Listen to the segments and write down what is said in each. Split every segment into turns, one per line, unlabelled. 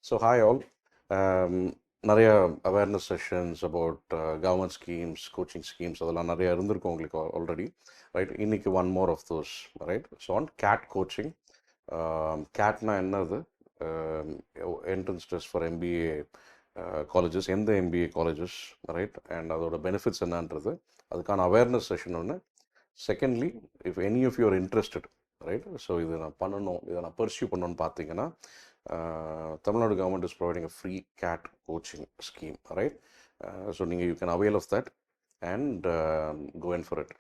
So hi all. நிறைய awareness sessions about government schemes coaching schemes அதெல்லாம் நிறைய இருந்திருக்கும் உங்களுக்கு ஆல்ரெடி ரைட். இன்னைக்கு one more of those right. So on CAT coaching. கேட்னா என்னது? Entrance test for MBA colleges, எந்த எம்பிஏ காலேஜஸ் ரைட், அண்ட் அதோட பெனிஃபிட்ஸ் என்னன்றது அதுக்கான அவேர்னஸ் செஷன் ஒன்று. Secondly, if any of your interested right, so இதை நான் பண்ணணும், இதை நான் பர்சியூ பண்ணணும்னு பார்த்தீங்கன்னா Tamil Nadu government is providing a free CAT coaching scheme, right? So you can avail of that and go in for it,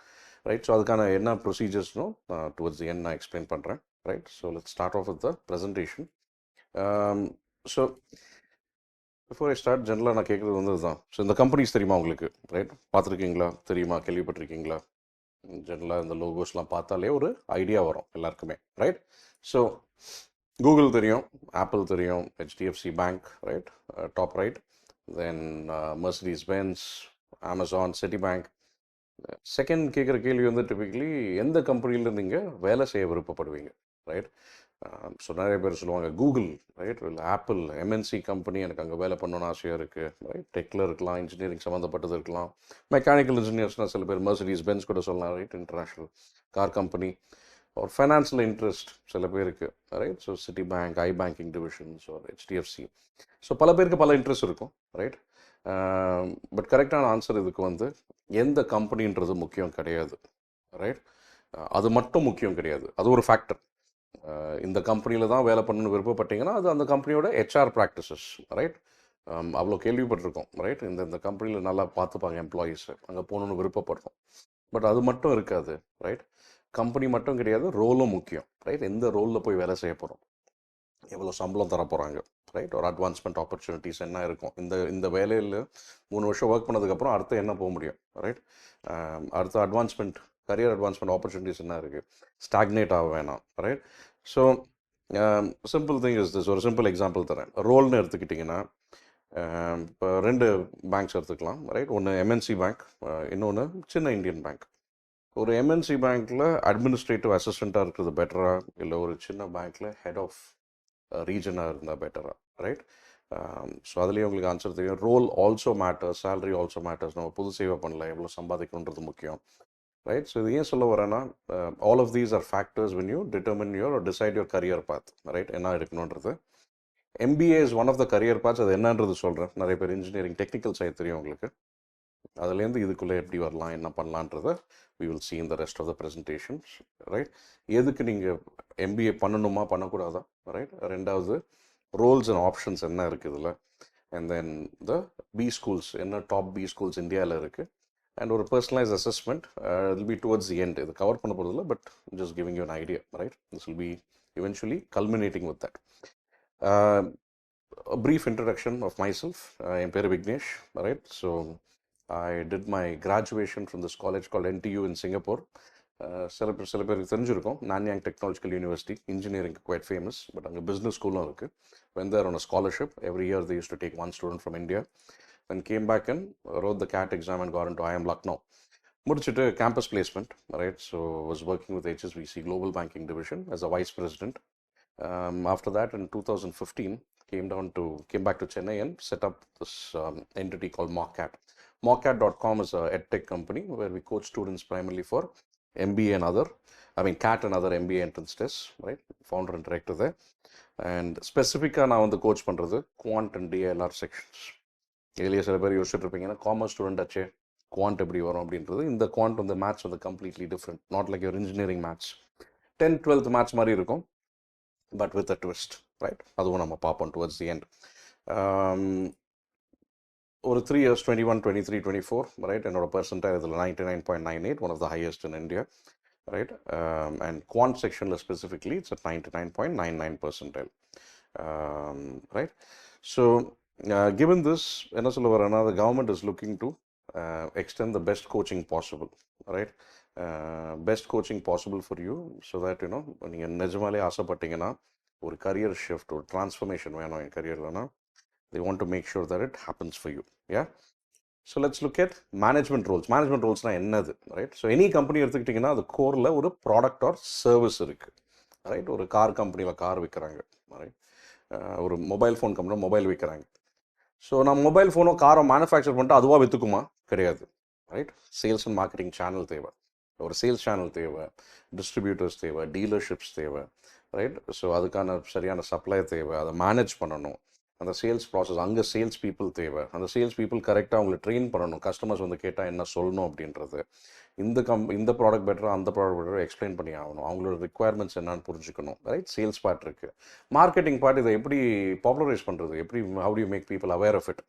right? So adukana enna procedures towards the end I explain pandren, right? So let's start off with the presentation. So before I start, generally நான் கேட்குறது வந்து இதுதான். So இந்த companies தெரியுமா உங்களுக்கு? Right, பார்த்துருக்கீங்களா? தெரியுமா? கேள்விப்பட்டிருக்கீங்களா? ஜென்ரலாக இந்த லோகோஸ்லாம் பார்த்தாலே ஒரு ஐடியா வரும் எல்லாருக்குமே, ரைட்? ஸோ கூகுள் தெரியும், ஆப்பிள் தெரியும், HDFC bank right, top right, then Mercedes Benz, Amazon, Citi bank. Second கேட்குற கேள்வி வந்து டிபிக்கலி எந்த கம்பெனியில் நீங்கள் வேலை செய்ய விருப்பப்படுவீங்க, ரைட்? ஸோ நிறைய பேர் சொல்லுவாங்க கூகுள் ரைட், இல்லை ஆப்பிள், எம்என்சி கம்பெனி, எனக்கு அங்கே வேலை பண்ணணும்னு ஆசையாக இருக்குது, ரைட்? டெக்கில் இருக்கலாம், இன்ஜினியரிங் சம்மந்தப்பட்டது இருக்கலாம், மெக்கானிக்கல் இன்ஜினியர்ஸ்னால் சில பேர் மெர்சிடிஸ் பென்ஸ் கூட சொல்லலாம், ரைட்? International car company. ஒரு ஃபைனான்ஸில் இன்ட்ரெஸ்ட் சில பேருக்கு, ரைட்? ஸோ சிட்டி பேங்க், ஐ பேங்கிங் டிவிஷன்ஸ், ஒரு ஹெச்டிஎஃப்சி. ஸோ பல பேருக்கு பல இன்ட்ரெஸ்ட் இருக்கும், ரைட்? பட் கரெக்டான ஆன்சர் இதுக்கு வந்து எந்த கம்பெனின்றது முக்கியம் கிடையாது, ரைட்? அது மட்டும் முக்கியம் கிடையாது, அது ஒரு ஃபேக்டர். இந்த கம்பெனியில் தான் வேலை பண்ணணும்னு விருப்பப்பட்டீங்கன்னா அது அந்த கம்பெனியோட ஹெச்ஆர் ப்ராக்டிசஸ், ரைட்? அவ்வளோ கேள்விப்பட்டிருக்கோம், ரைட்? இந்த கம்பெனியில் நல்லா பார்த்துப்பாங்க எம்ப்ளாயீஸை, அங்கே போகணுன்னு விருப்பப்படுறோம். பட் அது மட்டும் இருக்காது, ரைட்? கம்பெனி மட்டும் கிடையாது, ரோலும் முக்கியம், ரைட்? எந்த ரோலில் போய் வேலை செய்ய போகிறோம், எவ்வளோ சம்பளம் தர போகிறாங்க, ரைட்? ஒரு அட்வான்ஸ்மெண்ட் ஆப்பர்ச்சுனிட்டிஸ் என்ன இருக்கும், இந்த வேலையில் 3 வருஷம் ஒர்க் பண்ணதுக்கப்புறம் அடுத்து என்ன போக முடியும், ரைட்? அடுத்த அட்வான்ஸ்மெண்ட், கரியர் அட்வான்ஸ்மெண்ட் ஆப்பர்ச்சுனிட்டிஸ் என்ன இருக்குது, ஸ்டாக்னேட் ஆக வேணாம், right? So simple thing is this. ஒரு சிம்பிள் எக்ஸாம்பிள் தரேன். ரோல்னு எடுத்துக்கிட்டிங்கன்னா இப்போ 2 பேங்க்ஸ் எடுத்துக்கலாம், ரைட்? ஒன்று எம்என்சி பேங்க், இன்னொன்று சின்ன இந்தியன் பேங்க். ஒரு எம்என்சி பேங்க்கில் அட்மினிஸ்ட்ரேட்டிவ் அசிஸ்டண்ட்டாக இருக்கிறது பெட்டரா, இல்லை ஒரு சின்ன பேங்க்கில் ஹெட் ஆஃப் ரீஜனாக இருந்தால் பெட்டரா, ரைட்? ஸோ அதுலேயே உங்களுக்கு ஆன்சர் தெரியும். Role also matters, salary also matters. நம்ம புது சேவை பண்ணல, எவ்வளோ சம்பாதிக்கணுன்றது முக்கியம், ரைட்? ஸோ இது ஏன் சொல்ல வரேன்னா, all of these are factors when you determine your or decide your career path, right? என்ன எடுக்கணுன்றது. MBA is one of the career paths. அது என்னன்றது சொல்கிறேன். நிறைய பேர் இன்ஜினியரிங் டெக்னிக்கல் சைட் தெரியும் உங்களுக்கு, அதுலேருந்து இதுக்குள்ளே எப்படி வரலாம், என்ன பண்ணலான்றதை we will see in the rest of the presentations, right? எதுக்கு நீங்கள் எம்பிஏ பண்ணணுமா பண்ணக்கூடாதா, ரைட்? ரெண்டாவது, ரோல்ஸ் அண்ட் ஆப்ஷன்ஸ் என்ன இருக்குது இதில், and then the B schools, என்ன டாப் பி ஸ்கூல்ஸ் இந்தியாவில் இருக்குது, அண்ட் ஒரு personalise assessment will be towards the end. இது கவர் பண்ண போகிறதில்ல, but just giving you an idea, right? This will be eventually culminating with that. A brief introduction of myself. என் பேர் Vignesh, right? So I did my graduation from this college called NTU in Singapore. சில பேருக்கு தெரிஞ்சிருக்கும், Nanyang technological university, engineering quite famous. But அங்கே business ஸ்கூலும் இருக்குது. Went there on a scholarship. Every year they used to take one student from India. Then came back and wrote the CAT exam and got into IIM Lucknow. முடிச்சுட்டு campus placement, right? So was working with HSBC Global Banking Division as a vice president. After that, in 2015, came back to Chennai and set up this entity called MockCat. MockCat.com is a edtech company where we coach students primarily for MBA and CAT and other MBA entrance tests, right? Founder and director there. And specifically, நான் வந்து coach பண்ணுறது quant and DLR sections. இதுலேயே சில பேர் யோசிச்சுட்டு இருப்பீங்கன்னா, commerce student ஆச்சே quant எப்படி வரும் அப்படின்றது. இந்த குவாண்ட் வந்து மேத்ஸ் வந்து completely different. Not like your engineering maths, 10th 12th maths மாதிரி இருக்கும், but with a twist, right? அதுவும் நம்ம பார்ப்போம் டுவர்ட்ஸ் தி எண்ட். ஒரு 3 years, 21, 23, 24, ரைட்? என்னோட பர்சன்டைல் இதில் 99.98, one of the highest in India, right? And quant செக்ஷனில் specifically it's 99.99 percentile, right? So given this, என்ன சொல்ல வரேன்னா, the government is looking to extend the best coaching possible, right? Best coaching possible for you, so that நீங்கள் நிஜமாலே ஆசைப்பட்டீங்கன்னா ஒரு career shift, ஒரு transformation வேணும் என் கரியர்லனா, they want to make sure that it happens for you, yeah? So let's look at management roles. Management rolesனா என்னது, right? So any company எடுத்துக்கிட்டிங்கன்னா அது கோரில் ஒரு ப்ராடக்ட் ஆர் சர்வீஸ் இருக்குது, ரைட்? ஒரு கார் கம்பெனியில் கார் விற்கிறாங்க, ரைட்? ஒரு மொபைல் ஃபோன் கம்பெனி மொபைல் விற்கிறாங்க. ஸோ நான் மொபைல் ஃபோனோ காரோ மேனுஃபேக்சர் பண்ணிட்டு அதுவாக விற்றுக்குமா? கிடையாது. Right? Sales and marketing channel தேவை, ஒரு சேல்ஸ் சேனல் தேவை, டிஸ்ட்ரிபியூட்டர்ஸ் தேவை, டீலர்ஷிப்ஸ் தேவை. ரைட்? ஸோ அதுக்கான சரியான சப்ளை தேவை, அதை மேனேஜ் பண்ணணும். அந்த சேல்ஸ் ப்ராசஸ், அங்கே சேல்ஸ் பீப்புள் தேவை, அந்த சேல்ஸ் பீப்புள் கரெக்டாக அவங்களை ட்ரெயின் பண்ணணும், கஸ்டமர்ஸ் வந்து கேட்டால் என்ன சொல்லணும் அப்படின்றது. இந்த ப்ராடக்ட் பெட்டரா, அந்த ப்ராடக்ட் பெட்டரா எக்ஸ்பிளைன் பண்ணி ஆகணும், அவங்களோட ரிக்குவயர்மெண்ட்ஸ் என்னன்னு புரிஞ்சுக்கணும். ரைட்? சேல்ஸ் பார்ட் இருக்குது. மார்க்கெட்டிங் பார்ட், இதை எப்படி பாப்புலரைஸ் பண்ணுறது, எப்படி how do you make people aware of it.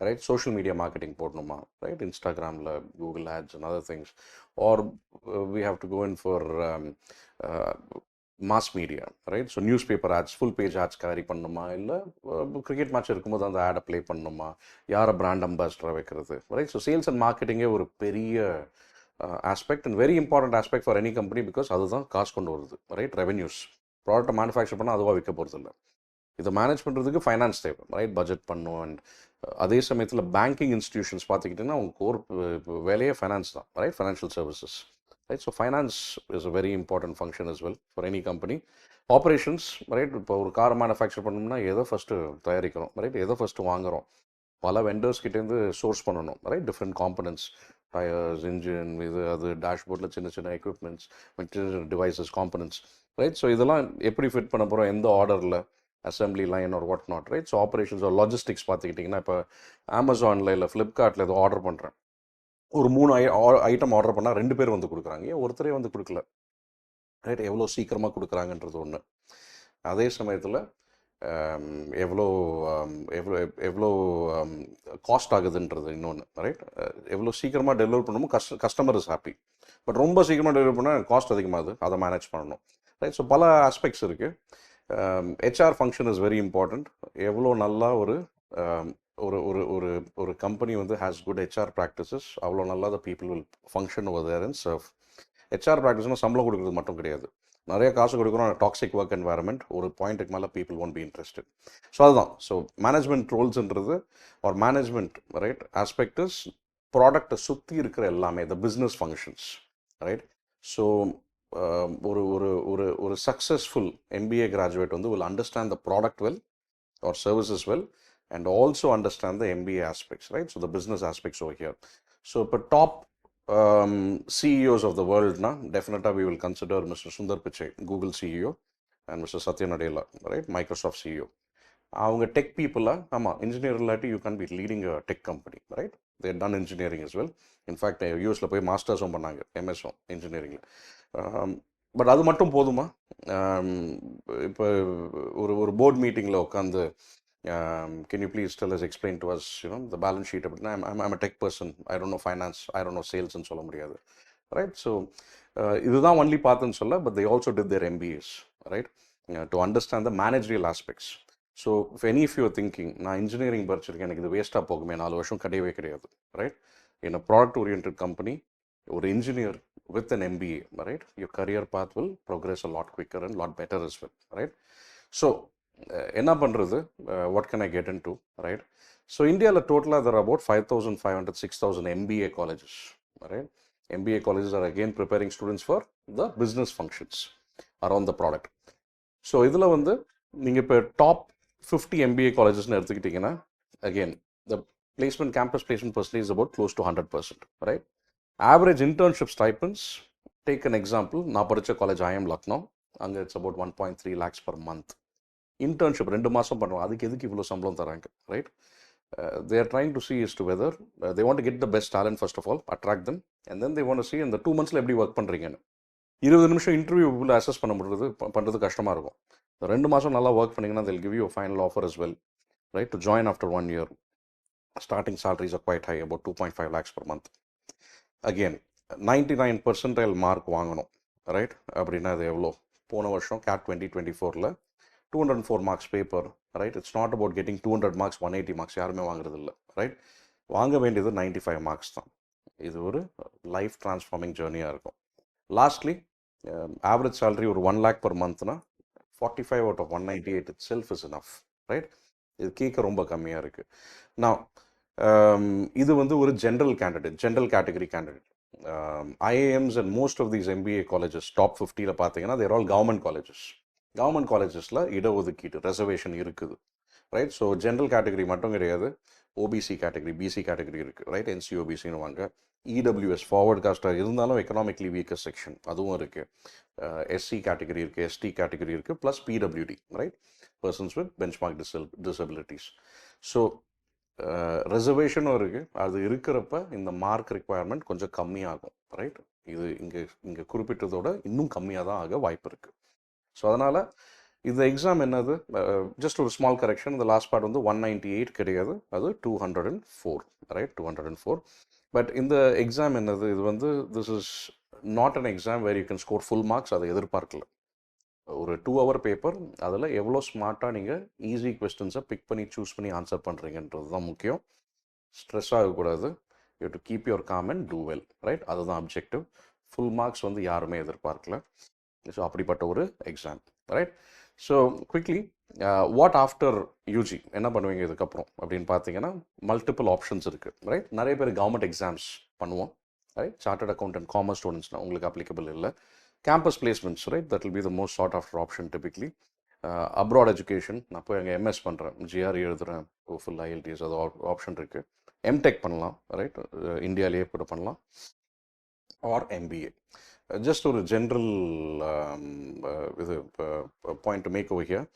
Right? Social media marketing போடணுமா? ரைட்? இன்ஸ்டாகிராமில் Google ads and other things. Are we have to go in for mass media. Right? So newspaper ads, full page ads carry பண்ணணுமா, இல்லை cricket match இருக்கும்போது அந்த ஆடை play பண்ணணுமா, யாரை brand அம்பாசிடராக வைக்கிறது. ரைட்? ஸோ சேல்ஸ் அண்ட் மார்க்கெட்டிங்கே ஒரு பெரிய aspect and very important aspect for any company, because அதுதான் காசு கொண்டு வருது. ரைட்? ரெவென்யூஸ். ப்ராடக்ட்டை மேனுஃபேக்சர் பண்ணால் அதுவாக விற்க போகிறது இல்லை. இதை மேனேஜ் பண்ணுறதுக்கு ஃபைனான்ஸ் தேவை. ரைட்? பட்ஜெட் பண்ணும். அண்ட் அதே சமயத்தில் பேங்கிங் இன்ஸ்டிடியூஷன்ஸ் பார்த்துக்கிட்டிங்கன்னா அவங்க கோர் வேலையே ஃபைனான்ஸ் தான். Right? Financial services. Right? So finance is a very important function as well for any company. Operations. Right? இப்போ ஒரு காரை மேனுஃபேக்சர் பண்ணணும்னா எதை ஃபஸ்ட்டு தயாரிக்கிறோம், ரைட்? எதை ஃபஸ்ட்டு வாங்குகிறோம், பல வெண்டர்ஸ்கிட்டேருந்து சோர்ஸ் பண்ணணும். Right? Different components, tyres, engine, இது அது, டேஷ்போர்டில் சின்ன சின்ன எக்யூப்மெண்ட்ஸ், சின்ன டிவைசஸ், காம்பனன்ட்ஸ். ரைட்? ஸோ இதெல்லாம் எப்படி ஃபிட் பண்ண போகிறோம், எந்த ஆர்டரில், அசம்பிளி லைன் ஒரு what not. Right? So operations ஒரு லாஜிஸ்டிக்ஸ் பார்த்துக்கிட்டிங்கன்னா, இப்போ அமேசானில் இல்லை ஃப்ளிப்கார்ட்டில் ஏதோ ஆர்டர் பண்ணுறேன், ஒரு 3 ஐட்டம் ஆர்டர் பண்ணால் 2 பேர் வந்து கொடுக்குறாங்க, ஏன் ஒருத்தரே வந்து கொடுக்கல? ரைட்? எவ்வளோ சீக்கிரமாக கொடுக்குறாங்கன்றது ஒன்று. அதே சமயத்தில் எவ்வளோ எவ்வளோ எவ்வளோ காஸ்ட் ஆகுதுன்றது இன்னொன்று. ரைட்? எவ்வளோ சீக்கிரமாக டெலிவர் பண்ணணுமோ கஸ்டமர் இஸ் ஹாப்பி. பட் ரொம்ப சீக்கிரமாக டெலிவர் பண்ணால் காஸ்ட் அதிகமாகுது, அதை மேனேஜ் பண்ணணும். ரைட்? ஸோ பல ஆஸ்பெக்ட்ஸ் இருக்குது. HR function is very important. எவ்வளோ நல்லா ஒரு ஒரு ஒரு ஒரு ஒரு கம்பெனி வந்து ஹேஸ் குட் ஹெச்ஆர் ப்ராக்டிசஸ், அவ்வளோ நல்லா the people will function over there and serve. HR ப்ராக்டிஸ்னால் சம்பளம் கொடுக்குறது மட்டும் கிடையாது, நிறைய காசு கொடுக்குறோம். டாக்ஸிக் ஒர்க் என்வாயர்மெண்ட், ஒரு பாயிண்ட்டுக்கு மேலே people won't be interested. So அதுதான். ஸோ மேனேஜ்மெண்ட் ரோல்ஸ்ன்றது ஒரு மேனேஜ்மெண்ட், ரைட், ஆஸ்பெக்ட் இஸ் ப்ராடக்டை சுற்றி இருக்கிற எல்லாமே the business functions. Right? So ஒரு ஒரு ஒரு ஒரு சக்ஸஸ்ஃபுல் எம்பிஏ கிராஜுவேட் வந்து will understand the product well or services well and also understand the MBA aspects, right? So the business aspects over here. So இப்போ top CEOs of the world, definitely we will consider Mr. Sundar Pichai, Google CEO, and Mr. Satya Nadella, right, Microsoft CEO. அவங்க tech பீப்புளாக, ஆமாம், engineer இல்லாட்டி you can be leading a tech company. Right? They're done engineering as well. In fact யூஎஸில் போய் மாஸ்டர்ஸும் பண்ணாங்க, எம்எஸும் இன்ஜினியரிங்கில். But அது மட்டும் போதுமா? இப்போ ஒரு ஒரு போர்ட் மீட்டிங்கில் உட்காந்து can you please tell us, explain to us, you know the balance sheet அப்படின்னா, I'm a tech person, I don't know finance, I don't know சேல்ஸ்ன்னு சொல்ல முடியாது. ரைட்? ஸோ இதுதான் ஒன்லி பார்த்துன்னு சொல்ல, but they also did their MBAs, right, to understand the managerial aspects. So if any if your thinking, நான் engineering படிச்சிருக்கேன், எனக்கு இது வேஸ்ட்டாக போகுமே, 4 வருஷம் கிடையவே கிடையாது. Right? in a product oriented company, ஒரு engineer with an MBA, right, your career path will progress a lot quicker and lot better as well. Right? So என்ன பண்ணுறது, what can I get into? Right? So இந்தியாவில் டோட்டலாக there are about 5,500 6,000 MBA colleges. Right? MBA colleges are again preparing students for the business functions around the product. So இதில் வந்து நீங்கள் இப்போ top 50 MBA collegesன்னு எடுத்துக்கிட்டிங்கன்னா, again the placement, campus placement percentage is about close to 100%. Right? Average internship stipends, take an example, நான் படித்த college IIM Lucknow, அங்கே it's about 1.3 lakhs per month. Internship 2 மாதம் பண்ணுவோம், அதுக்கு எதுக்கு இவ்வளோ சம்பளம் தராங்க? Right? they are trying to see as to whether they want to get the best talent first of all, attract them, and then they want to see இந்த 2 monthsல எப்படி work பண்ணுறீங்கன்னு. 20 நிமிஷம் இன்டர்வியூவில் அசஸ் பண்ணுறது கஷ்டமாக இருக்கும். 2 மாதம் நல்லா ஒர்க் பண்ணிங்கன்னா they'll give you a final offer as well, right, to join after 1 year. Starting salaries are quite high, about 2.5 lakhs per month. Again, 99 percentile mark வாங்கணும். ரைட்? அப்படின்னா அது எவ்வளோ? போன வருஷம் CAT 2024 204 marks paper. Right? It's not about getting 200 marks 180 marks, யாருமே வாங்குறது இல்லை. ரைட்? வாங்க வேண்டியது 95 மார்க்ஸ் தான். இது ஒரு லைஃப் டிரான்ஸ்ஃபார்மிங் ஜேர்னியாக இருக்கும். லாஸ்ட்லி, ஆவரேஜ் சேலரி ஒரு 1 lakh per monthனா 45 out of 198 it self is enough. Right? இது கேட்க ரொம்ப கம்மியாக இருக்குது. நான் இது வந்து ஒரு general category candidate. IIMs and most of these MBA colleges, top 50ல பார்த்தீங்கன்னா, தேர் ஆல் கவர்மெண்ட் காலேஜஸ். கவர்மெண்ட் காலேஜஸில் இடஒதுக்கீடு ரிசர்வேஷன் இருக்குது, ரைட்? ஸோ ஜென்ரல் கேட்டகரி மட்டும் கிடையாது, ஓபிசி கேட்டகரி, பிசி கேட்டகரி இருக்குது, ரைட்? என்சிஓபிசின்னு வாங்க. இடபிள்யூஎஸ் ஃபார்வர்ட் காஸ்ட்டாக இருந்தாலும் எக்கனாமிக்லி வீக்கர் செக்ஷன் அதுவும் இருக்குது. எஸ்சி கேட்டகரி இருக்குது, எஸ்டி கேட்டகரி இருக்குது, plus PWD, right? Persons with benchmark disabilities. So ரிசர்வேஷனும் இருக்குது. அது இருக்கிறப்ப இந்த மார்க் ரிக்குவயர்மெண்ட் கொஞ்சம் கம்மியாகும், ரைட்? இது இங்கே குறிப்பிட்டதோட இன்னும் கம்மியாக தான் ஆக வாய்ப்பு இருக்குது. ஸோ அதனால் இந்த எக்ஸாம் என்னது, ஜஸ்ட் ஒரு ஸ்மால் கரெக்ஷன், இந்த லாஸ்ட் பார்ட் வந்து 198 கிடையாது, அது 204, ரைட்? 204. பட் இந்த எக்ஸாம் என்னது, இது வந்து this is not an exam where you can score full marks. அதை எதிர்பார்க்கல. ஒரு 2 hour பேப்பர், அதில் எவ்வளோ ஸ்மார்ட்டாக நீங்கள் ஈஸி கொஸ்டின்ஸை பிக் பண்ணி சூஸ் பண்ணி ஆன்சர் பண்ணுறீங்கன்றது தான் முக்கியம். ஸ்ட்ரெஸ் ஆகக்கூடாது. You to keep your calm and do well, right? அதுதான் அப்ஜெக்டிவ். ஃபுல் மார்க்ஸ் வந்து யாருமே எதிர்பார்க்கல. ஸோ அப்படிப்பட்ட ஒரு exam, right? So quickly, what after UG என்ன பண்ணுவீங்க இதுக்கப்புறம் அப்படின்னு பார்த்தீங்கன்னா, மல்டிபிள் ஆப்ஷன்ஸ் இருக்குது, ரைட்? நிறைய பேர் கவர்மெண்ட் எக்ஸாம்ஸ் பண்ணுவோம், ரைட்? சார்ட்டர்ட் அக்கௌண்டன்ட் காமர்ஸ் ஸ்டூடெண்ட்ஸ்னால் உங்களுக்கு அப்ளிகபிள் இல்லை. Campus placements, right? That will be the most sought after option typically. Abroad education, நான் போய் அங்கே எம்எஸ் பண்ணுறேன், ஜிஆர் எழுதுகிறேன், ஃபுல் ஐஎல்டிஎஸ், அது ஆப்ஷன் இருக்குது. எம்டெக் பண்ணலாம், ரைட்? இந்தியாவிலேயே கூட பண்ணலாம். Or MBA. ஜஸ்ட் ஒரு ஜென்ரல் இது point to make over here.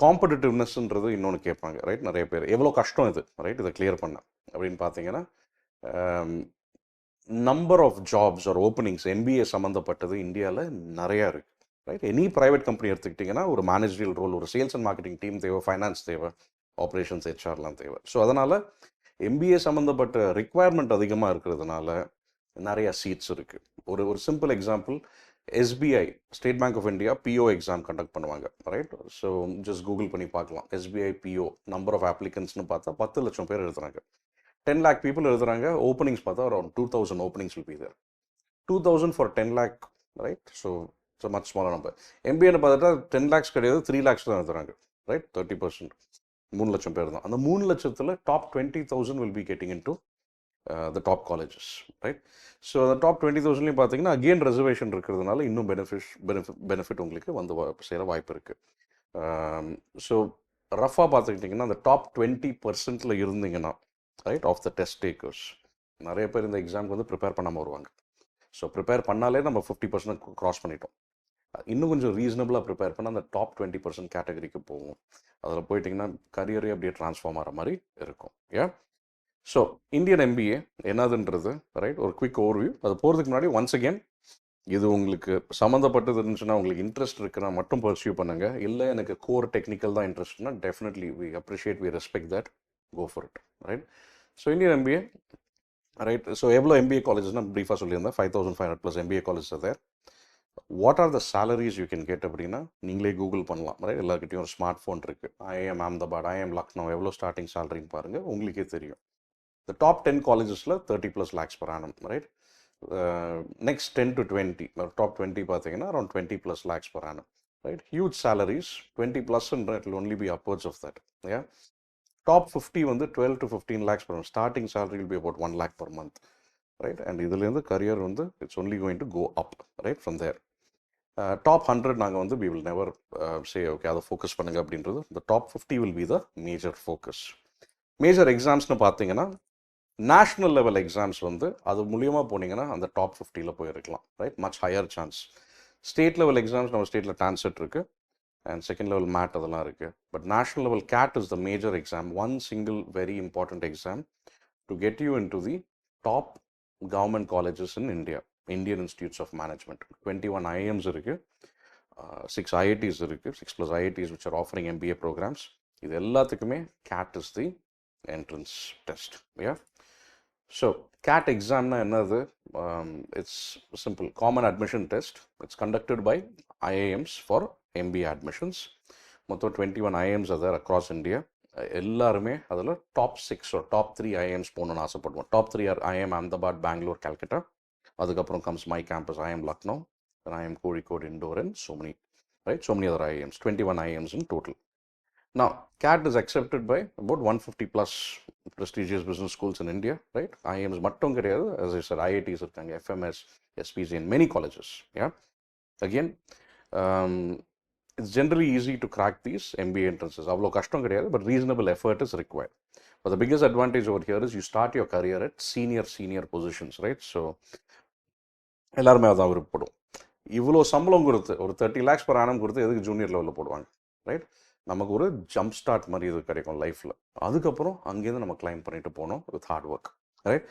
காம்படிட்டிவ்னஸ்ன்றது இன்னொன்று கேட்பாங்க, ரைட்? நிறைய பேர் எவ்வளோ கஷ்டம் இது, ரைட்? இதை கிளியர் பண்ண அப்படின்னு பார்த்தீங்கன்னா, number of jobs or openings MBA சம்மந்தப்பட்டது இந்தியாவில் நிறையா இருக்குது, ரைட்? எனி ப்ரைவேட் கம்பெனி எடுத்துக்கிட்டிங்கன்னா ஒரு மேனேஜரியல் ரோல், ஒரு சேல்ஸ் அண்ட் மார்க்கெட்டிங் டீம் தேவை, ஃபைனான்ஸ் தேவை, ஆப்ரேஷன்ஸ், ஹெச்ஆர்லாம் தேவை. ஸோ அதனால் எம்பிஏ சம்மந்தப்பட்ட ரிக்குவயர்மெண்ட் அதிகமாக இருக்கிறதுனால நிறையா சீட்ஸ் இருக்குது. ஒரு simple example, SBI, state bank of India PO exam conduct பண்ணுவாங்க, ரைட்? ஸோ ஜஸ்ட் கூகுள் பண்ணி பார்க்கலாம். எஸ்பிஐ பிஓ நம்பர் ஆஃப் அப்ளிகன்ஸ்னு பார்த்தா 10 லட்சம் பேர் எழுதுறாங்க. 10 lakh பீப்புள் எழுதுறாங்க. ஓப்பனிங்ஸ் பார்த்தா around 2000 openings will be there. 2000 for 10 lakh, right? So much smaller number. எம்பிஏன்னு பார்த்துட்டா 10 lakhs கிடையாது, 3 lakhs தான் எழுதுறாங்க, ரைட்? 30%, 3 லட்சம் பேர் தான். அந்த 3 லட்சத்தில் top 20,000 will be getting in to the top colleges, right? So the top 20,000லையும் பார்த்தீங்கன்னா அகெயின் ரிசர்வேஷன் இருக்கிறதுனால இன்னும் பெனிஃபிட் உங்களுக்கு வந்து சேர வாய்ப்பு இருக்குது. ஸோ ரஃபாக பார்த்துக்கிட்டிங்கன்னா அந்த டாப் 20% இருந்தீங்கன்னா, right, of the test takers, நிறைய பேர் இந்த எக்ஸாமுக்கு வந்து ப்ரிப்பேர் பண்ணாமல் வருவாங்க. ஸோ ப்ரிப்பேர் பண்ணாலே நம்ம 50% க்ராஸ் பண்ணிட்டோம். இன்னும் கொஞ்சம் ரீசனபிளாக ப்ரிப்பேர் பண்ணால் அந்த டாப் 20% கேட்டகரிக்கு போகும். அதில் போயிட்டிங்கன்னா கரியரே அப்படியே ட்ரான்ஸ்ஃபார்ம் ஆகிற மாதிரி இருக்கும். ஏன்? ஸோ இந்தியன் எம்பிஏ என்னதுன்றது, ரைட், ஒரு குவிக் ஓவர்வியூ. அது போகிறதுக்கு முன்னாடி ஒன்ஸ் அகேன், இது உங்களுக்கு சம்மந்தப்பட்டது இருந்துச்சுன்னா, உங்களுக்கு இன்ட்ரெஸ்ட் இருக்குன்னா மட்டும் பர்சியூ பண்ணுங்கள். இல்லை எனக்கு கோர் டெக்னிக்கல் தான் இன்ட்ரெஸ்ட்னா, definitely we appreciate, we respect that, go for it, right? So Indian MBA, right? So எவ்வளோ எம்பிஏ காலேஜஸ்னால் ப்ரீஃபாக சொல்லியிருந்தேன், 5500+ MBA college there. What are the salaries you can get அப்படின்னா, நீங்களே கூகுள் பண்ணலாம், ரைட்? எல்லாருக்கிட்டையும் ஒரு ஸ்மார்ட் ஃபோன் இருக்குது. ஐஎம் அஹமதாபாத், ஐஎம் லக்னோ, எவ்வளோ ஸ்டார்டிங் சேலரின்னு பாருங்கள், உங்களுக்கே தெரியும். The top 10 collegesல 30+ lakhs per annum, right? Next 10 to 20, top 20 பார்த்தீங்கன்னா around 20+ lakhs per annum, right? Huge salaries, 20+ and it will only be upwards of that, yeah? Top 50 வந்து 12 to 15 lakhs per annum. Starting salary will be about 1 lakh per month, right? And இதுலேருந்து career வந்து it's only going to go up, right, from there. Top 100 நாங்கள் வந்து we will never say, okay, அதை focus பண்ணுங்க அப்படின்றது. The top 50 will be the major focus. Major எக்ஸாம்ஸ்னு பார்த்தீங்கன்னா, national level exams வந்து அது மூலியமாக போனீங்கன்னா அந்த டாப் 50ல் போயிருக்கலாம், right? Much higher chance. State level exams நம்ம ஸ்டேட்டில் டான்செட் இருக்குது அண்ட் செகண்ட் லெவல் மேட் அதெல்லாம் இருக்குது. But national level CAT is the major exam, one single very important exam to get you into the top government colleges in India, Indian institutes of management. 21 IIMs இருக்குது, 6 IITs இருக்குது, 6+ IITs which are offering MBA programs. இது எல்லாத்துக்குமே CAT is the entrance test, yeah? So CAT examனா என்னது? It's simple common admission test. It's conducted by IIMs for MBA admissions. மொத்தம் 21 IIMs are there across India. எல்லாருமே அதில் top 6 or top 3 IIMs போகணுன்னு ஆசைப்படுவோம். Top 3 are IIM Ahmedabad, Bangalore, Calcutta. அதுக்கப்புறம் comes my campus, IIM Lucknow, then IIM Kozhikode, Indore, and so many, right? So many other IIMs, 21 IIMs in total. Now, CAT is accepted by about 150+ prestigious business schools in India, right? IIMs மட்டும் கிடையாது, as I said, IITs இருக்காங்க, FMS, SPC, and many colleges, yeah? Again, it's generally easy to crack these MBA entrances. அவ்வளோ கஷ்டம் கிடையாது, but reasonable effort is required. But the biggest advantage over here is you start your career at senior positions, right? So எல்லாருமே அதான் விருப்பப்படும். இவ்வளோ சம்பளம் கொடுத்து ஒரு 30 lakhs per annum கொடுத்து எதுக்கு ஜூனியர் லெவலில் போடுவாங்க, ரைட்? நமக்கு ஒரு ஜம்ப் ஸ்டார்ட் மாதிரி இது கிடைக்கும் லைஃப்பில். அதுக்கப்புறம் அங்கேருந்து நம்ம கிளைம் பண்ணிட்டு போகணும் with hard work, right?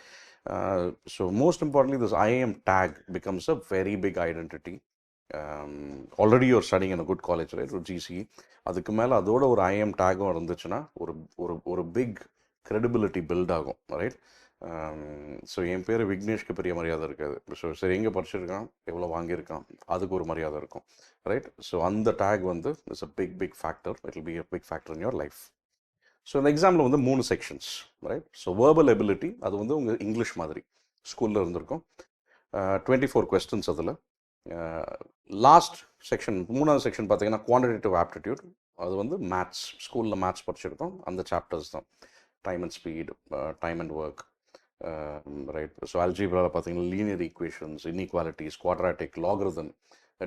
So most importantly this IIM tag becomes a very big identity. Already you're studying in a good college, right? ஒரு ஜிசி, அதுக்கு மேலே அதோட ஒரு ஐஏஎம் டேகும் இருந்துச்சுன்னா ஒரு ஒரு ஒரு பிக் credibility பில்ட் ஆகும், ரைட்? ஸோ என் பேர் விக்னேஷ்க்கு பெரிய மரியாதை இருக்காது. ஸோ சரி, எங்கே படிச்சிருக்கான், எவ்வளோ வாங்கியிருக்கான், அதுக்கு ஒரு மரியாதை இருக்கும், ரைட்? ஸோ அந்த டேக் வந்து it's a big factor. It will be a big factor in your life. So இந்த எக்ஸாமில் வந்து 3 sections, right? So verbal ability, அது வந்து உங்கள் இங்கிலீஷ் மாதிரி ஸ்கூலில் இருந்திருக்கும். 24 questions அதில். லாஸ்ட் செக்ஷன், 3வது செக்ஷன் பார்த்தீங்கன்னா குவான்டிடேட்டிவ் ஆப்டிடியூட். அது வந்து மேத்ஸ், ஸ்கூலில் மேத்ஸ் படிச்சிருக்கோம், அந்த சாப்டர்ஸ் தான். Time and speed, time and work, right? So அல்ஜீப்ராவில் பார்த்தீங்கன்னா linear equations, inequalities, quadratic, logarithm,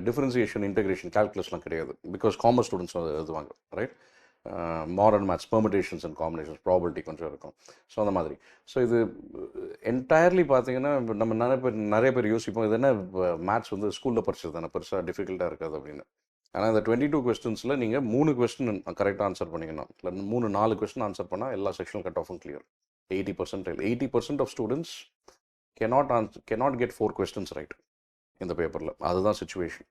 differentiation, integration, கால்குலஸ்லாம் கிடையாது, பிகாஸ் காமர்ஸ் ஸ்டூடெண்ட்ஸ் எழுதுவாங்க, right? Modern maths, permutations and combinations, probability கொஞ்சம் இருக்கும். ஸோ அந்த மாதிரி. ஸோ இது என்டையர்லி பார்த்தீங்கன்னா நம்ம நிறைய பேர் யோசிப்போம், இது என்ன மேத்ஸ் வந்து ஸ்கூலில் படிச்சது தானே, பெருசாக டிஃபிகல்ட்டாக இருக்காது அப்படின்னு. ஆனால் இந்த 22 questions நீங்கள் 3 question கரெக்டாக ஆன்சர் பண்ணிங்கன்னா, இல்லை 4 question ஆன்சர் பண்ணால் எல்லா செக்ஷனல் கட் ஆஃபும் clear. 80% of students cannot get 4 questions right இந்த பேப்பரில். அதுதான் சுச்சுவேஷன்.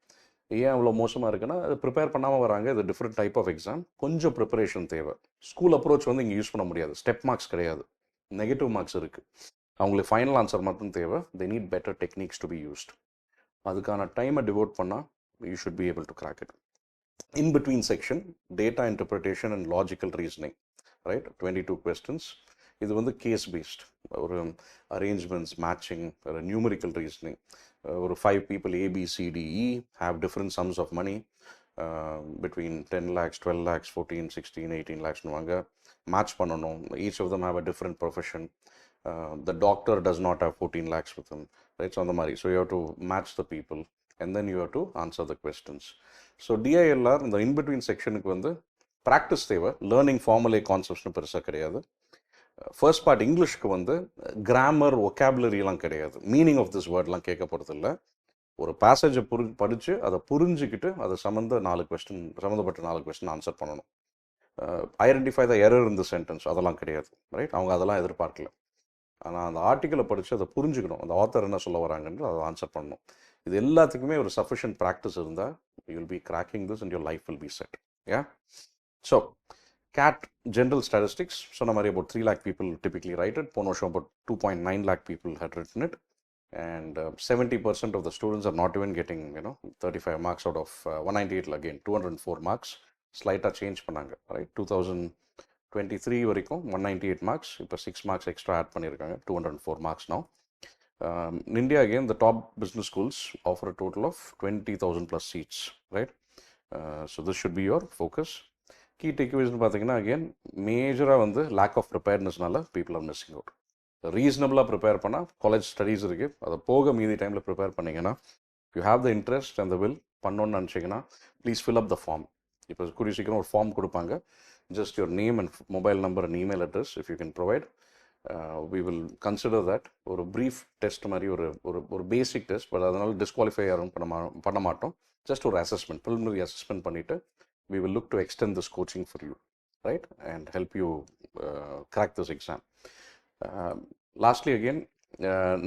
ஏன் அவ்வளோ மோசமாக இருக்குன்னா, அது ப்ரிப்பேர் பண்ணாமல் வராங்க. இது டிஃப்ரெண்ட் டைப் ஆஃப் எக்ஸாம், கொஞ்சம் ப்ரிப்பரேஷன் தேவை. ஸ்கூல் அப்ரோச் வந்து இங்கே யூஸ் பண்ண முடியாது, ஸ்டெப் மார்க்ஸ் கிடையாது, நெகட்டிவ் மார்க்ஸ் இருக்குது. அவங்களுக்கு ஃபைனல் ஆன்சர் மட்டும் தேவை. They need better techniques to be used. அதுக்கான டைமை டிவோட் பண்ணால் you should be able to crack it. In between section, data interpretation and logical reasoning, right? 22 questions. இது வந்து கேஸ் பேஸ்ட், ஒரு அரேஞ்ச்மெண்ட்ஸ், மேட்சிங், ஒரு நியூமரிக்கல் ரீசனிங். ஒரு 5 people ABCDE have different sums of money between 10 lakhs, 12 lakhs, 14, 16, 18 lakhs வாங்க match பண்ணணும். each of them have a different profession. The doctor does not have 14 lakhs with him, right? So அந்த மாதிரி. So you have to match the people and then you have to answer the questions. So DILR இந்த in-between செக்ஷனுக்கு வந்து practice தேவை. Learning ஃபார்முலே கான்செப்ட்ஸ்னு பெருசாக கிடையாது. First part இங்கிலீஷ்க்கு வந்து grammar, ஒக்காபுலரிலாம் கிடையாது, மீனிங் ஆஃப் திஸ் வேர்ட்லாம் கேட்க போகிறது இல்லை. ஒரு பேசேஜை படித்து அதை புரிஞ்சுக்கிட்டு அதை சம்மந்தப்பட்ட 4 கொஸ்டின் ஆன்சர் பண்ணணும். Identify the error in the sentence, அதெல்லாம் கிடையாது, ரைட்? அவங்க அதெல்லாம் எதிர்பார்க்கல. ஆனால் அந்த ஆர்டிக்கலை படித்து அதை புரிஞ்சுக்கணும், அந்த ஆத்தர் என்ன சொல்ல வராங்கன்னு அதை ஆன்சர் பண்ணணும். இது எல்லாத்துக்குமே ஒரு சஃபிஷியன்ட் ப்ராக்டிஸ் இருந்தால் you will be cracking this and your life will be set. Yeah. So CAT general statistics, சொன்ன மாதிரி about 3 lakh people typically write it. போன வருஷம் about 2.9 lakh people had written it. And 70% of the students are not even getting 35 marks out of 198. Again 204 marks, slightly change பண்ணாங்க, right? 2023 வரைக்கும் 198 marks, இப்போ 6 marks extra add பண்ணியிருக்காங்க, 204 marks now. In India, again, the top business schools offer a total of 20,000 plus seats, right? So this should be your focus. Key takeaways பார்த்தீங்கன்னா, again, மேஜராக வந்து lack of ப்ரிப்பேர்னஸ்னால people are missing out. ரீசனபிளாக prepare பண்ணால் college studies இருக்குது, அதை போக மீதி டைமில் ப்ரிப்பேர் பண்ணிங்கன்னா, you have the interest and the will பண்ணணுன்னு நினச்சிங்கன்னா, please fill up the form. இப்போ கூடிய சீக்கிரம் ஒரு ஃபார்ம் கொடுப்பாங்க. Just your name and mobile number and email address if you can provide, we will consider that ஒரு brief test மாதிரி, ஒரு பேசிக் டெஸ்ட். பட் அதனால் டிஸ்குவாலிஃபை யாரும் பண்ண மாட்டோம். ஜஸ்ட் ஒரு அசஸ்மெண்ட், ப்ரிலிமினரி அசஸ்மெண்ட் பண்ணிவிட்டு we will look to extend this coaching for you, right? And help you crack this exam. Lastly, again,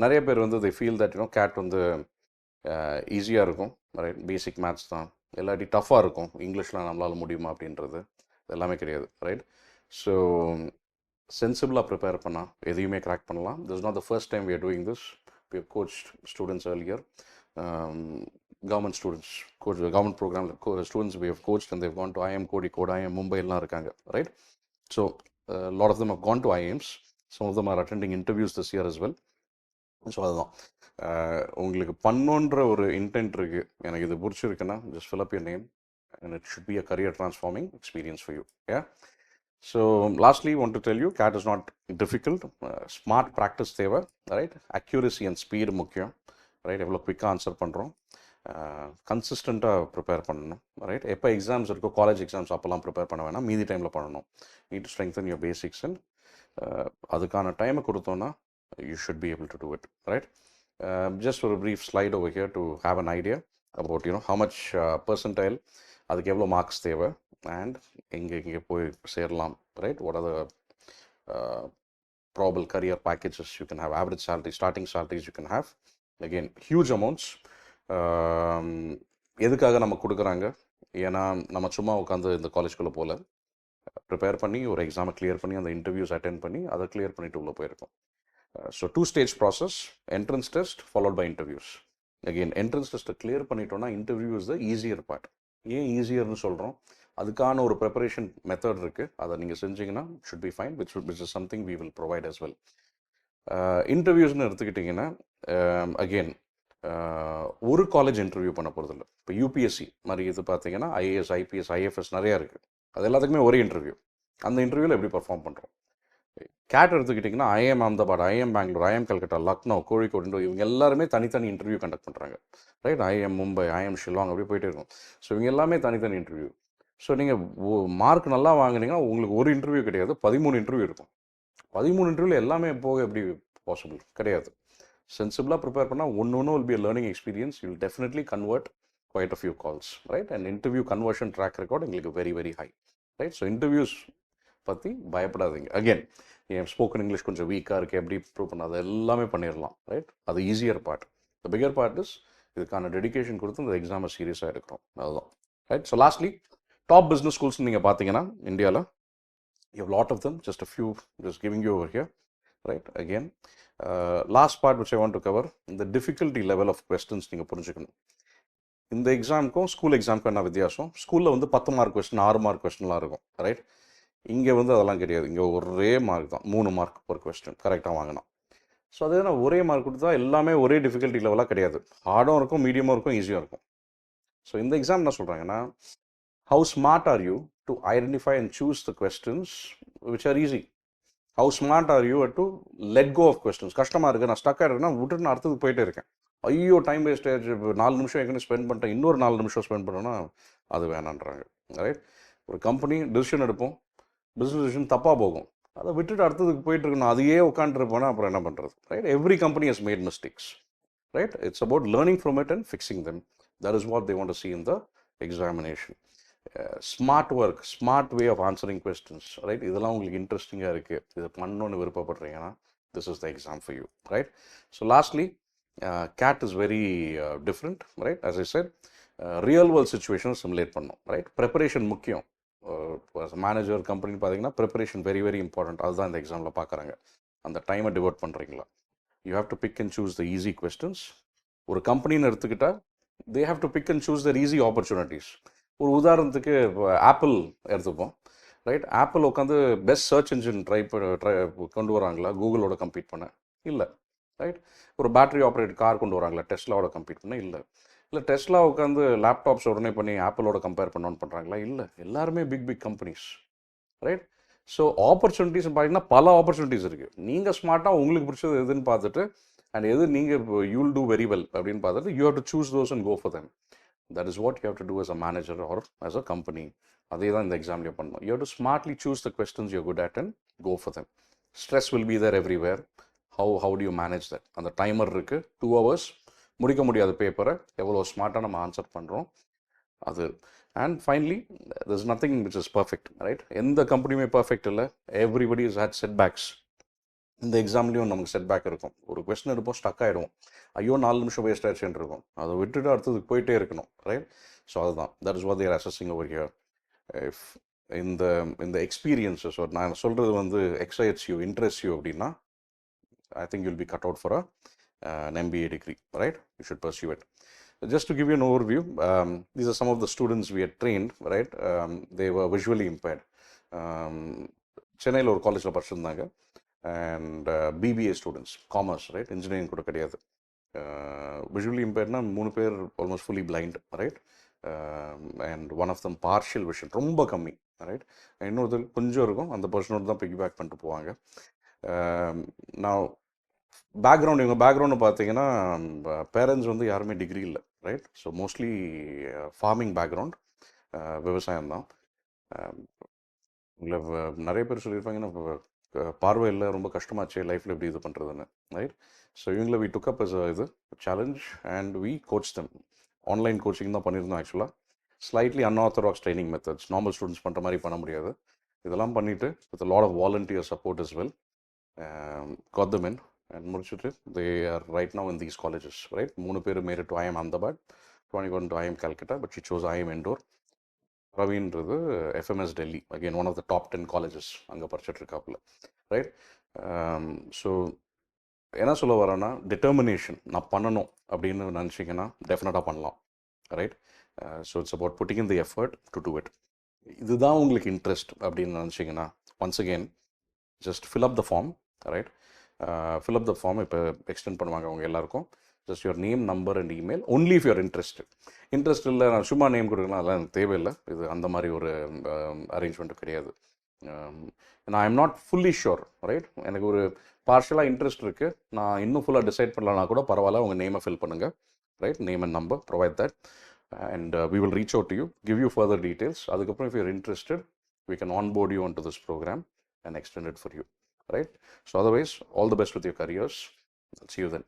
நிறைய பேர் வந்து they feel that CAT வந்து ஈஸியாக இருக்கும், ரைட்? பேசிக் மேத்ஸ் தான், இல்லாட்டி டஃப்பாக இருக்கும், இங்கிலீஷ்லாம் நம்மளால் முடியுமா அப்படின்றது எல்லாமே கிடையாது, ரைட்? ஸோ சென்சிபிளாக ப்ரிப்பேர் பண்ணால் எதையுமே கிராக் பண்ணலாம். This is not the first time we are doing this. We have coached students earlier, government students, government ப்ரோக்ராமில் students we have coached and they gone to IIM Kozhikode, IIM மும்பைலாம் இருக்காங்க, right? So lot of them have gone to IIMs. Some of them are attending interviews this year as well. So அதுதான், உங்களுக்கு பண்ணோன்ற ஒரு intent இருக்குது, எனக்கு இது பிடிச்சிருக்குன்னா just fill up your name and it should be a career transforming experience for you. Yeah. So lastly, want to tell you, CAT is not difficult. Smart practice தேவை, right? Accuracy and speed முக்கியம், right? எவ்வளோ குவிக்காக answer பண்ணுறோம். கன்சிஸ்டண்ட்டாக prepare பண்ணணும், right? எப்போ exams இருக்கோ, college exams அப்போல்லாம் prepare பண்ண வேணாம், மீதி டைமில் பண்ணணும். Need to strengthen your basics and அதுக்கான டைமை கொடுத்தோன்னா you should be able to do it, right? Just for a brief slide over here to have an idea about, how much percentile, அதுக்கு எவ்வளோ மார்க்ஸ் தேவை அண்ட் எங்கே போய் சேரலாம், right? What are the probable career packages you can have, average salary, starting salaries you can have. Again, huge amounts. எதுக்காக நம்ம கொடுக்குறாங்க? ஏன்னா நம்ம சும்மா உட்காந்து இந்த காலேஜ்குள்ளே போல் ப்ரிப்பேர் பண்ணி ஒரு எக்ஸாமை கிளியர் பண்ணி அந்த இன்டர்வியூஸ் அட்டென்ட் பண்ணி அதை கிளியர் பண்ணிட்டு உள்ளே போயிருக்கோம். So 2-stage process, entrance test followed by interviews. Again entrance டெஸ்ட்டை கிளியர் பண்ணிட்டோன்னா interview is the easier part. ஏன் ஈஸியர்னு சொல்கிறோம்? அதுக்கான ஒரு ப்ரிப்பரேஷன் மெத்தட் இருக்குது, அதை நீங்கள் செஞ்சிங்கன்னா should be fine, which is something we will provide as well. இன்டர்வியூஸ்னு எடுத்துக்கிட்டிங்கன்னா அகெயின் ஒரு காலேஜ் இன்டர்வியூ பண்ண போகிறதில்ல. இப்போ யூபிஎஸ்சி மாதிரி இது பார்த்தீங்கன்னா ஐஏஎஸ், ஐபிஎஸ், ஐஎஃப்எஸ் நிறையா இருக்குது. அது எல்லாத்துக்குமே ஒரே இன்டர்வியூ. அந்த இன்டர்வியூவில் எப்படி பர்ஃபார்ம் பண்ணுறோம்? கேட் எடுத்துக்கிட்டிங்கன்னா IIM Ahmedabad, IIM Bangalore, IIM Calcutta, Lucknow, Kozhikode, இவங்க எல்லாருமே தனித்தனி இன்டர்வியூ கண்டக்ட் பண்ணுறாங்க, right? IIM Mumbai, IIM Shillong, அப்படி போயிட்டே இருக்கும். ஸோ இவங்க எல்லாமே தனித்தனி இன்டர்வியூ. ஸோ நீங்கள் மார்க் நல்லா வாங்கினீங்கன்னா உங்களுக்கு ஒரு இன்டர்வியூ கிடையாது, 13 இன்டர்வியூ இருக்கும். 13 இன்டர்வியூவில் எல்லாமே போக எப்படி பாசிபிள்? கிடையாது. சென்சிபிளாக ப்ரிப்பேர் பண்ணால் ஒன்று will be a learning experience. You will definitely convert quite a few calls, right? And interview conversion track record எங்களுக்கு very very high, right? So interviews பற்றி பயப்படாதீங்க. அகெயின் என் ஸ்போக்கன் இங்கிலீஷ் கொஞ்சம் வீக்காக இருக்குது, எப்படி ப்ரூவ் பண்ண, அது எல்லாமே பண்ணிடலாம், ரைட்? அது easier part. The bigger part is இதுக்கான டெடிகேஷன் கொடுத்து இந்த எக்ஸாமை சீரியஸாக இருக்கிறோம், அதுதான், right? So lastly top business schools நீங்கள் பார்த்தீங்கன்னா இந்தியாவில் you have a lot of them, just a few just giving you over here, right? Again, last part which I want to cover, the difficulty level of questions நீங்கள் புரிஞ்சுக்கணும். இந்த எக்ஸாமுக்கும் school எக்ஸாமுக்கும் என்ன வித்தியாசம்? ஸ்கூலில் வந்து 10 மார்க் கொஸ்டின், 6 மார்க் கொஸ்டின்லாம் இருக்கும், right? இங்கே வந்து அதெல்லாம் கிடையாது. இங்கே ஒரே மார்க் தான், 3 மார்க் ஒரு கொஸ்டின் கரெக்டாக வாங்கினோம். ஸோ அதே நான் ஒரே மார்க் கொடுத்தா எல்லாமே ஒரே டிஃபிகல்ட்டி லெவலாக கிடையாது. ஹார்டும் இருக்கும், மீடியமும் இருக்கும், ஈஸியாக இருக்கும். ஸோ இந்த எக்ஸாம் என்ன சொல்கிறாங்கன்னா, how smart are you to identify and choose the questions which are easy? How smart are you to let go of questions? கஷ்டமாக இருக்குது, நான் ஸ்டக் ஆகிடுறேன்னா விட்டுட்டு நான் அடுத்தது போயிட்டே இருக்கேன். ஐயோ டைம் வேஸ்ட் ஆயிடுச்சு, 4 நிமிஷம் எங்கே ஸ்பெண்ட் பண்ணிட்டேன், இன்னொரு 4 நிமிஷம் ஸ்பெண்ட் பண்ணோன்னா அது வேணான்றாங்க, ரைட்? ஒரு கம்பெனி டிசிஷன் எடுப்போம், பிஸ்னஸ் டிசிஷன் தப்பாக போகும், அதை விட்டுட்டு அடுத்ததுக்கு போயிட்டு இருக்கணும், அதையே உட்காந்துருப்போன்னா அப்புறம் என்ன பண்ணுறது, right? Every company has made mistakes, right? It's about learning from it and fixing them. That is what they want to see in the examination. Smart work, smart way of answering questions, right? இதெல்லாம் உங்களுக்கு இன்ட்ரெஸ்டிங்காக இருக்குது, இதை பண்ணணுன்னு விருப்பப்படுறீங்கன்னா this is the exam for you, right? So lastly CAT is very different, right? As I said, real world situation simulate பண்ணணும், right? Preparation முக்கியம். Manager கம்பெனின்னு பார்த்தீங்கன்னா ப்ரிப்பரேஷன் வெரி வெரி இம்பார்ட்டன்ட். அதுதான் இந்த எக்ஸாமில் பார்க்குறாங்க. அந்த டைமை டிவோட் பண்ணுறீங்களா? You have to pick and choose the easy questions. ஒரு கம்பெனின்னு எடுத்துக்கிட்டால் they have to pick and choose their easy opportunities. ஒரு உதாரணத்துக்கு ஆப்பிள் எடுத்துப்போம், ரைட்? ஆப்பிள் உட்காந்து பெஸ்ட் சர்ச் இன்ஜின் ட்ரை கொண்டு வராங்களா கூகுளோட கம்பீட் பண்ண? இல்லை, ரைட்? ஒரு பேட்டரி ஆப்ரேட் கார் கொண்டு வராங்களா டெஸ்லாவோட கம்பீட் பண்ண? இல்லை. இல்லை டெஸ்லா உட்காந்து லேப்டாப்ஸ் உடனே பண்ணி ஆப்பிளோட கம்பேர் பண்ணணும்னு பண்ணுறாங்களா? இல்லை. எல்லாருமே big big companies, right? So opportunities பார்த்தீங்கன்னா பல ஆப்பர்ச்சுனிட்டிஸ் இருக்குது. நீங்கள் ஸ்மார்ட்டாக உங்களுக்கு பிடிச்சது எதுன்னு பார்த்துட்டு அண்ட் எது நீங்கள் யூல் டூ வெரி வெல் அப்படின்னு பார்த்துட்டு you have to choose those and go for them. That is what you have to do as a manager or as a company. அதே தான் இந்த எக்ஸாம்லேயே பண்ணணும். You have to smartly choose the questions you good at and go for them. Stress will be there everywhere. How do you manage that? அந்த timer இருக்குது, 2 hours முடிக்க முடியாத பேப்பரை எவ்வளோ ஸ்மார்ட்டாக நம்ம ஆன்சர் பண்ணுறோம் அது. And finally there is nothing which is perfect, right? எந்த கம்பெனியுமே பர்ஃபெக்ட் இல்லை. Everybody is had setbacks. இந்த எக்ஸாம்லேயும் நமக்கு செட் பேக் இருக்கும். ஒரு கொஸ்டின் எடுப்போம், ஸ்டக் ஆகிடுவோம், ஐயோ 4 நிமிஷம் வேஸ்ட் ஆயிடுச்சுன்னு இருக்கும், அதை விட்டுட்டு அடுத்ததுக்கு போயிட்டே இருக்கணும், ரைட்? ஸோ அதுதான், that is what they're assessing over here. If இந்த எக்ஸ்பீரியன்ஸஸ் நான் சொல்கிறது வந்து எக்ஸைட்ஸ் யூ, இன்ட்ரெஸ்ட் யூ அப்படின்னா I think you'll be cut out for an MBA degree, right? You should pursue it. Just to give you an overview, these are some of the students we had trained, right? They were visually impaired. சென்னையில் ஒரு காலேஜில் படிச்சிருந்தாங்க. And BBA students, commerce, right? Engineering கூட கிடையாது. Visually இம்பேர்ட்னா 3 பேர் almost fully blind, right? And one of them partial vision ரொம்ப கம்மி, ரைட்? இன்னொருத்தர் கொஞ்சம் இருக்கும், அந்த பர்சனோடு தான் பிக் பேக் பண்ணிட்டு போவாங்க. நான் பேக்ரவுண்ட், இவங்க பேக்ரவுண்டு பார்த்தீங்கன்னா பேரண்ட்ஸ் வந்து யாருமே டிகிரி இல்லை, right? So mostly farming background, விவசாயம் தான். உங்களை நிறைய பேர் சொல்லியிருப்பாங்கன்னா, பார்வை இல்லை, ரொம்ப கஷ்டமாச்சு லைஃப்பில் எப்படி இது பண்ணுறதுன்னு, ரைட்? ஸோ இவங்கள வி டுக் அப் அஸ் இது challenge and we coach them. Online coaching தான் பண்ணியிருந்தோம் ஆக்சுவலாக. Slightly unorthodox training methods, normal students பண்ணுற மாதிரி பண்ண முடியாது. இதெல்லாம் பண்ணிவிட்டு with lot of volunteer support as well got them in and முடிச்சுட்டு they are right now in these colleges, right? 3 பேர் made it to IIM Ahmedabad, 21 to IIM Calcutta, but she chose IIM Indore. ரவின்றது FMS Delhi, again one of the top 10 colleges, அங்கே படிச்சுட்டு இருக்காப்புல, right? So என்ன சொல்ல வரேன்னா, determination, நான் பண்ணணும் அப்படின்னு நினச்சிங்கன்னா டெஃபினட்டாக பண்ணலாம், right? So it's about putting in the effort to do it. இதுதான் உங்களுக்கு இன்ட்ரெஸ்ட் அப்படின்னு நினச்சிங்கன்னா, once again just fill up the form, right? Fill up the form இப்போ எக்ஸ்டெண்ட் பண்ணுவாங்க அவங்க எல்லாருக்கும். Just your name, number and email, only if you're interest இல்லை நான் சும்மா நேம் கொடுக்கலாம், அதெல்லாம் எனக்கு தேவையில்லை. இது அந்த மாதிரி ஒரு அரேஞ்ச்மெண்ட்டும் கிடையாது. நான் I'm not fully sure, right? எனக்கு ஒரு பார்ஷலாக இன்ட்ரெஸ்ட் இருக்குது, நான் இன்னும் ஃபுல்லாக டிசைட் பண்ணலன்னா கூட பரவாயில்ல, உங்கள் நேமை ஃபில் பண்ணுங்கள், right? Name and number, provide that and we will reach out to you, give you further details. அதுக்கப்புறம் if you're interested, we can onboard you onto this program and extend it for you, right? So otherwise, all the best with your careers. I'll see you then.